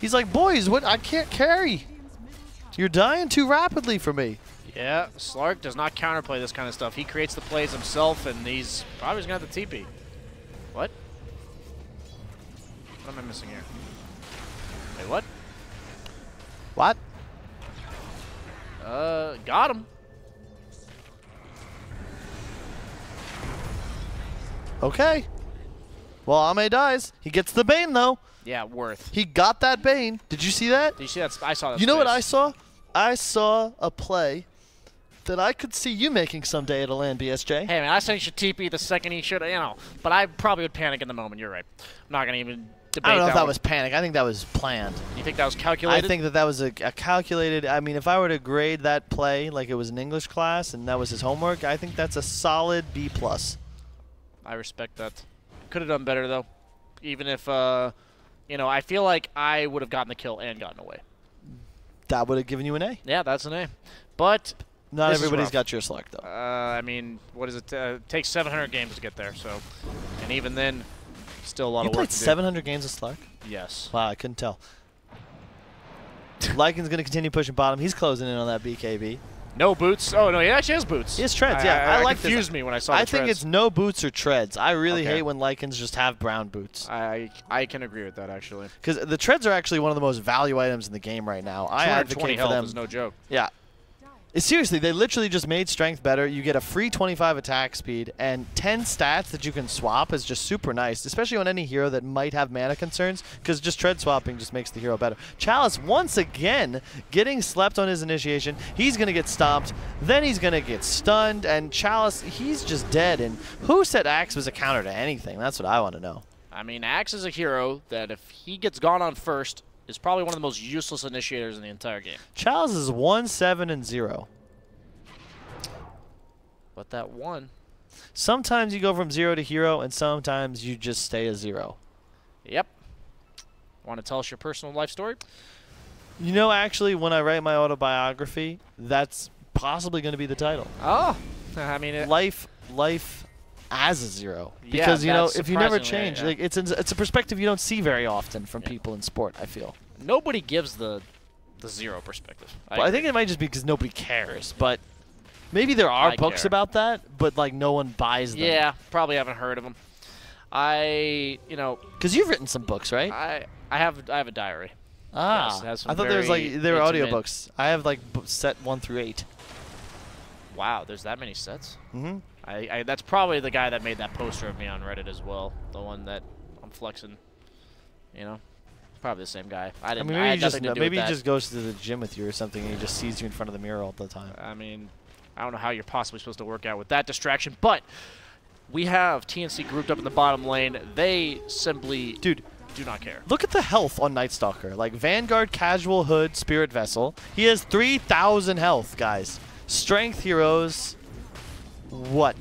He's like, boys, what? I can't carry. You're dying too rapidly for me. Yeah, Slark does not counterplay this kind of stuff. He creates the plays himself, and he's probably going to have the TP. What? What am I missing here? Wait, what? What? Got him. Okay. Well, Ame dies. He gets the Bane, though. Yeah, worth. He got that Bane. Did you see that? Did you see that? I saw that. You know what I saw? I saw a play that I could see you making someday at a LAN, BSJ. Hey, man, I said he should TP the second he should, but I probably would panic in the moment. You're right. I'm not going to even debate that. I don't know if that was panic. I think that was planned. You think that was calculated? I think that was a calculated. I mean, if I were to grade that play like it was an English class and that was his homework, I think that's a solid B+. I respect that. Could have done better, though. Even if, I feel like I would have gotten the kill and gotten away. That would have given you an A. Yeah, that's an A. But not everybody's got your Slark, though. I mean, what is it? It takes 700 games to get there, so. And even then, still a lot of work to do. You played 700 games of Slark? Yes. Wow, I couldn't tell. Lycan's going to continue pushing bottom. He's closing in on that BKB. No boots. Oh, no, he actually has boots. He has treads, yeah. I like this. Confused me when I saw the I think it's no boots or treads. I really hate when Lycans just have brown boots. I can agree with that, actually. Because the treads are actually one of the most value items in the game right now. I advocate for them. Is no joke. Yeah. Seriously, they literally just made strength better. You get a free 25 attack speed, and 10 stats that you can swap is just super nice, especially on any hero that might have mana concerns, because just tread swapping just makes the hero better. Chalice, once again, getting slept on his initiation. He's going to get stomped, then he's going to get stunned, and Chalice, he's just dead. And who said Axe was a counter to anything? That's what I want to know. I mean, Axe is a hero that if he gets gone on first, is probably one of the most useless initiators in the entire game. Chalice is 1-7-0. But that one. Sometimes you go from 0 to hero, and sometimes you just stay a 0. Yep. Want to tell us your personal life story? You know, actually, when I write my autobiography, that's possibly going to be the title. Oh. I mean, life as a 0, because yeah, if you never change, like it's a perspective you don't see very often from people in sport. I feel nobody gives the 0 perspective. I think it might just be because nobody cares, but maybe there are books about that, but like no one buys them. Yeah, probably haven't heard of them. Because you've written some books, right? I have a diary. Ah, yes, I thought there were audiobooks. I have like set 1 through 8. Wow, there's that many sets? Mm-hmm. That's probably the guy that made that poster of me on Reddit as well. The one that I'm flexing. Probably the same guy. I mean, maybe he just goes to the gym with you or something, and he just sees you in front of the mirror all the time. I mean, I don't know how you're possibly supposed to work out with that distraction, but we have TNC grouped up in the bottom lane. They simply do not care. Look at the health on Night Stalker. Like Vanguard, Casual, Hood, Spirit Vessel. He has 3,000 health, guys. Strength heroes. What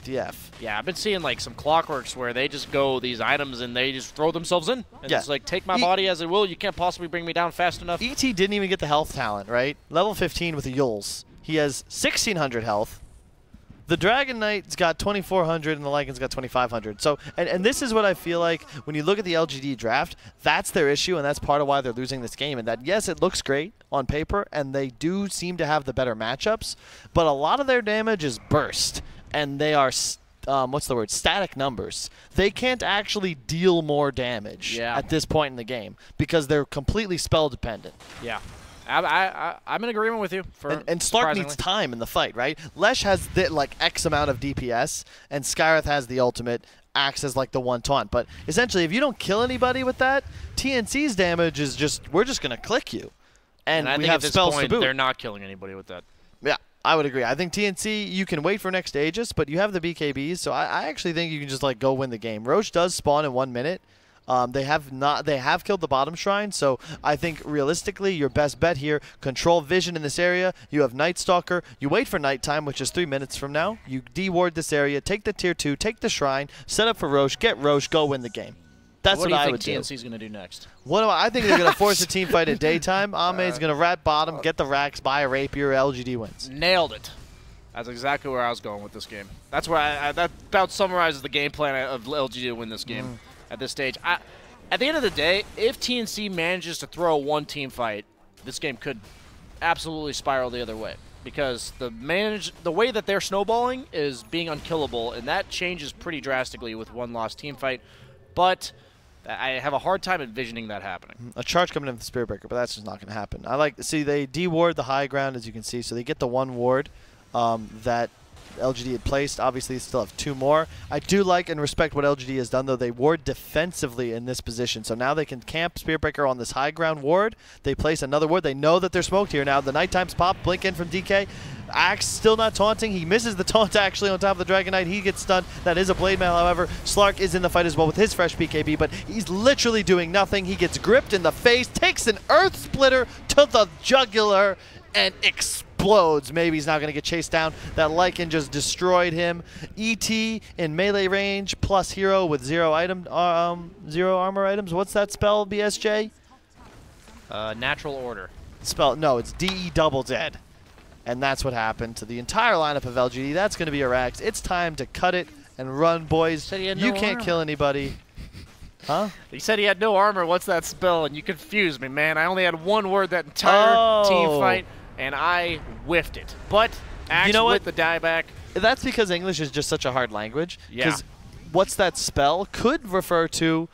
the F? Yeah, I've been seeing like some clockworks where they just go these items and they just throw themselves in. And it's like, take my body as it will. You can't possibly bring me down fast enough. ET didn't even get the health talent, right? Level 15 with the Yules. He has 1,600 health. The Dragon Knight's got 2,400 and the Lycan's got 2,500. So, and this is what I feel like when you look at the LGD draft, that's their issue, and that's part of why they're losing this game. And that, yes, it looks great on paper, and they do seem to have the better matchups, but a lot of their damage is burst, and they are, static numbers. They can't actually deal more damage at this point in the game because they're completely spell dependent. Yeah. I'm in agreement with you. And Slark needs time in the fight, right? Lesh has X amount of DPS, and Skywrath has the ultimate, acts as like the one taunt. But essentially, if you don't kill anybody with that, TNC's damage is we're just going to click you. And I we think have at this spells point, to boot. they're not killing anybody with that. Yeah, I would agree. I think TNC, you can wait for next Aegis, but you have the BKBs, so I actually think you can just like go win the game. Rosh does spawn in 1 minute. They have killed the bottom shrine, so I think realistically your best bet here, control vision in this area. You have Night Stalker. You wait for nighttime, which is 3 minutes from now. You de-ward this area, take the tier 2, take the shrine, set up for Rosh, get Rosh, go win the game. That's what I would do. What do you think TNC's going to do next? I think they're going to force a team fight at daytime. Ame's going to rat bottom, get the racks, buy a rapier, LGD wins. Nailed it. That's exactly where I was going with this game. That's where that about summarizes the game plan of LGD to win this game at this stage. At the end of the day, if TNC manages to throw a one-team fight, this game could absolutely spiral the other way. Because the way that they're snowballing is being unkillable, and that changes pretty drastically with one lost team fight. But I have a hard time envisioning that happening. A charge coming in with the Spirit Breaker, but that's just not going to happen. See, they de-ward the high ground, as you can see, so they get the one ward that LGD had placed. Obviously, they still have 2 more. I do like and respect what LGD has done, though. They ward defensively in this position, so now they can camp Spirit Breaker on this high ground ward. They place another ward. They know that they're smoked here now. The nighttime's pop, blink in from DK. Axe still not taunting. He misses the taunt actually on top of the Dragon Knight. He gets stunned. That is a Blade Mail, however. Slark is in the fight as well with his fresh BKB, but he's literally doing nothing. He gets gripped in the face, takes an Earth Splitter to the jugular, and explodes. Maybe he's not going to get chased down. That Lycan just destroyed him. ET in melee range plus hero with 0 armor items. What's that spell, BSJ? Natural Order. No, it's DE double dead. And that's what happened to the entire lineup of LGD. That's going to be a Rax. It's time to cut it and run, boys. You can't kill anybody. Huh? He said he had no armor. What's that spell? And you confused me, man. I only had one word that entire team fight, and I whiffed it. But Axe with the dieback. That's because English is just such a hard language. Yeah. Because what's that spell could refer to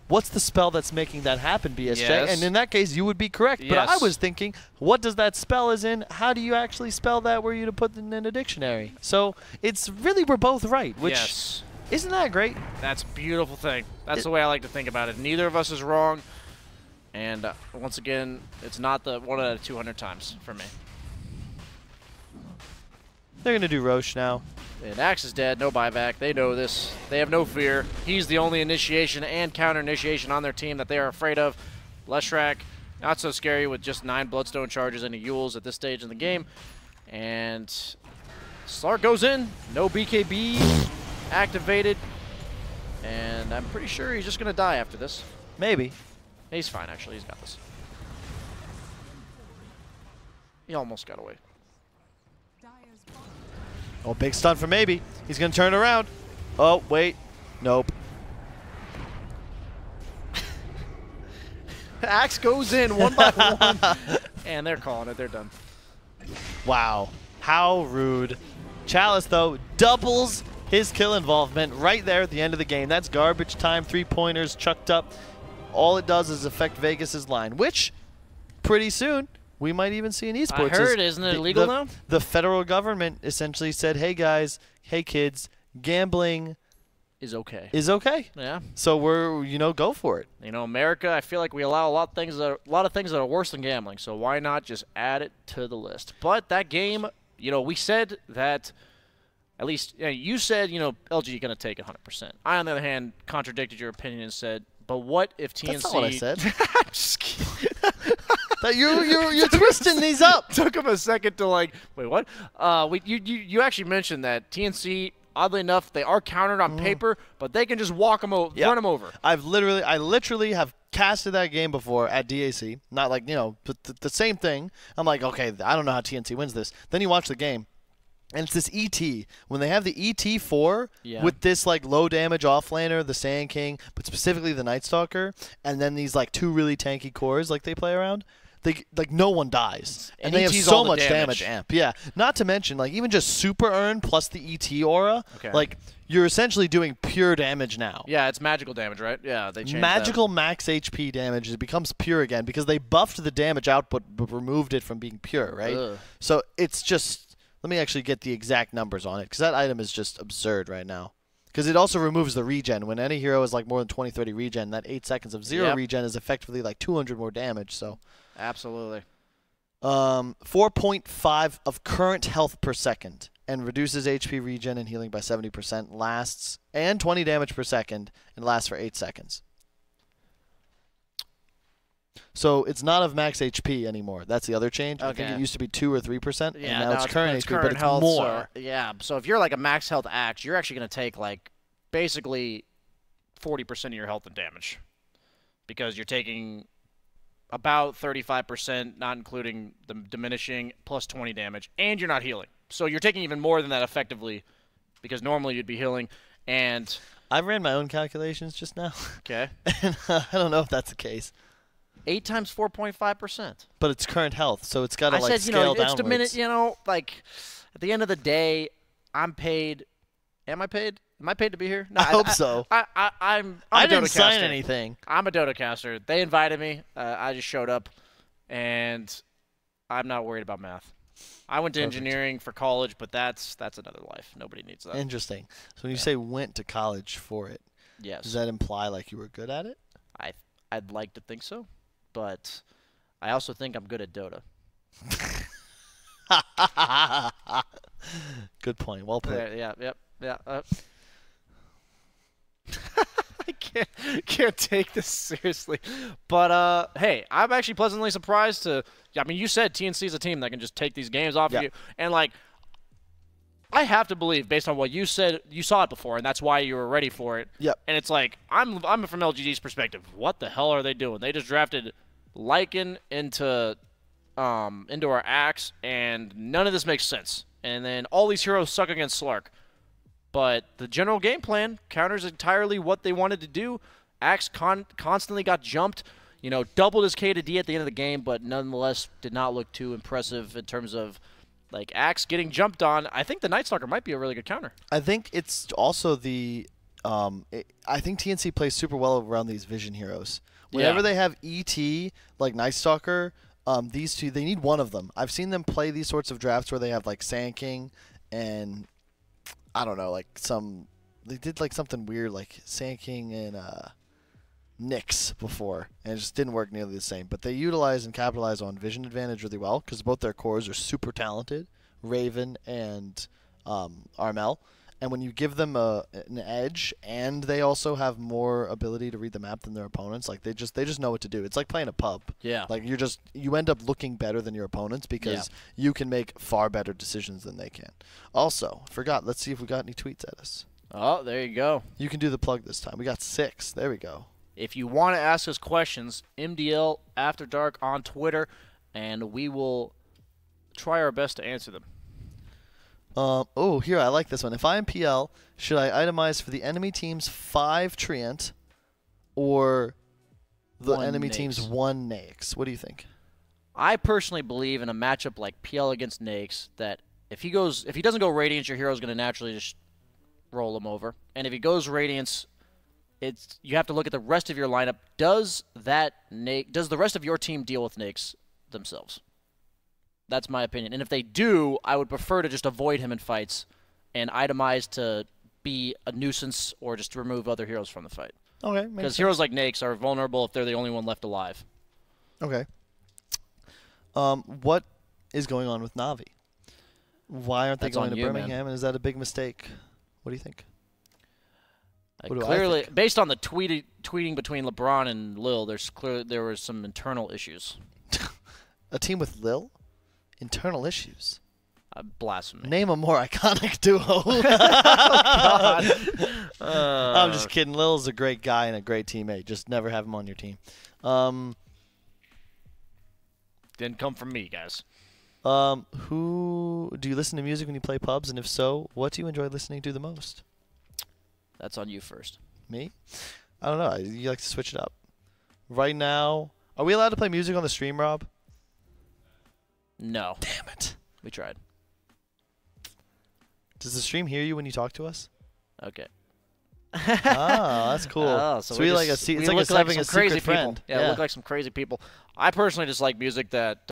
what's the spell that's making that happen, BSJ? Yes. And in that case, you would be correct. Yes. But I was thinking, what does that spell is in? How do you actually spell that were you to put it in a dictionary? So it's really we're both right, which isn't that great? That's a beautiful thing. That's the way I like to think about it. Neither of us is wrong. And once again, it's not the 1 out of 200 times for me. They're going to do Rosh now. And Axe is dead, no buyback. They know this. They have no fear. He's the only initiation and counter initiation on their team that they are afraid of. Leshrac, not so scary with just 9 Bloodstone charges and a Yules at this stage in the game. And Slark goes in. No BKB activated. And I'm pretty sure he's just going to die after this. Maybe. He's fine, actually. He's got this. He almost got away. Oh, big stun for maybe. He's going to turn around. Oh, wait. Nope. Axe goes in 1 by 1. And they're calling it. They're done. Wow. How rude. Chalice, though, doubles his kill involvement right there at the end of the game. That's garbage time. 3-pointers chucked up. All it does is affect Vegas's line, which pretty soon we might even see in esports. I heard, isn't it illegal now? The federal government essentially said, hey guys, hey kids, gambling is okay. Yeah. So we're, go for it. America, I feel like we allow a lot of things that are worse than gambling. So why not just add it to the list? But that game, we said that, at least you said, LGD going to take 100%. I, on the other hand, contradicted your opinion and said, but what if TNC... That's not what I said. I'm just kidding. You're twisting these up. Took him a second to wait, what? You actually mentioned that TNC, oddly enough, they are countered on paper, but they can just walk them over, run them over. I literally have casted that game before at DAC. Not like, but the same thing. I'm like, okay, I don't know how TNC wins this. Then you watch the game. And it's this ET. When they have the ET4 with this low damage offlaner, the Sand King, but specifically the Night Stalker, and then these 2 really tanky cores they play around, no one dies. And they have so much damage amp. Yeah. Not to mention even just super earn plus the ET aura. Okay. You're essentially doing pure damage now. Yeah, it's magical damage, right? Yeah, they changed magical max HP damage. It becomes pure again because they buffed the damage output but removed it from being pure, right? Ugh. So it's just... Let me actually get the exact numbers on it, because that item is just absurd right now. Because it also removes the regen. When any hero is more than 20-30 regen, that 8 seconds of 0 regen is effectively 200 more damage. So, absolutely. 4.5 of current health per second, and reduces HP regen and healing by 70%. Lasts and 20 damage per second, and lasts for 8 seconds. So it's not of max HP anymore. That's the other change. Okay. I think it used to be 2 or 3%, Yeah, and now it's current HP, but it's health, more. So, yeah, so if you're like a max health axe, you're actually going to take like basically 40% of your health and damage, because you're taking about 35%, not including the diminishing, plus 20 damage, and you're not healing. So you're taking even more than that effectively, because normally you'd be healing. And I ran my own calculations just now. Okay. And I don't know if that's the case. 8 times 4.5%. But it's current health, so it's got to I said, scale it's downwards. like at the end of the day, I'm paid. Am I paid? Am I paid to be here? No, I hope so. I'm I a didn't Dota sign caster. anything. I'm a Dota caster. They invited me. I just showed up, and I'm not worried about math. I went to engineering for college, but that's another life. Nobody needs that. Interesting. So when you say went to college for it, Yes. does that imply like you were good at it? I'd like to think so, but I also think I'm good at Dota. Good point. Well put. Yeah. I can't take this seriously. But hey, I'm actually pleasantly surprised to. I mean, you said TNC is a team that can just take these games off of you, and like, I have to believe, based on what you said, you saw it before, and that's why you were ready for it. Yep. And it's like, I'm from LGD's perspective. What the hell are they doing? They just drafted Lycan into our axe, and none of this makes sense. And then all these heroes suck against Slark. But the general game plan counters entirely what they wanted to do. Axe constantly got jumped, doubled his K to D at the end of the game, but nonetheless did not look too impressive in terms of like Axe getting jumped on. I think the Night Stalker might be a really good counter. I think it's also the I think TNC plays super well around these vision heroes. Whenever they have ET, like Night Stalker, these two, they need one of them. I've seen them play these sorts of drafts where they have like Sand King and I don't know, like they did like something weird like Sand King and Nyx before, and it just didn't work nearly the same. But they utilize and capitalize on vision advantage really well because both their cores are super talented, Raven and Armel. And when you give them an edge, and they also have more ability to read the map than their opponents, like they just know what to do. It's like playing a pub. Yeah. Like you end up looking better than your opponents because you can make far better decisions than they can. Also, forgot. Let's see if we got any tweets at us. Oh, there you go. You can do the plug this time. We got 6. There we go. If you want to ask us questions, MDL After Dark on Twitter, and we will try our best to answer them. Oh, here, I like this one. If I am PL, should I itemize for the enemy team's 5 Treant or the enemy team's 1 Naix? What do you think? I personally believe in a matchup like PL against Naix that if he doesn't go Radiance, your hero is going to naturally just roll him over. And if he goes Radiance, you have to look at the rest of your lineup. Does the rest of your team deal with Naix themselves? That's my opinion. And if they do, I would prefer to just avoid him in fights and itemize to be a nuisance or just to remove other heroes from the fight. Okay. Because heroes like Naix are vulnerable if they're the only one left alive. Okay. What is going on with Na'Vi? Why aren't they going to Birmingham? Man. And is that a big mistake? What do you think? Clearly, based on the tweeting between LeBron and Lil, there were some internal issues. A team with Lil? Internal issues. Blasphemy. Name a more iconic duo. Oh, God. I'm just kidding. Lil's a great guy and a great teammate. Just never have him on your team. Didn't come from me, guys. Who do you listen to music when you play pubs? And if so, what do you enjoy listening to the most? That's on you first. Me? I don't know. You like to switch it up. Right now, are we allowed to play music on the stream, Rob? No. Damn it. We tried. Does the stream hear you when you talk to us? Okay. Oh, that's cool. Oh, so we like it's like having a secret friend. Yeah, we look like some crazy people. I personally just like music that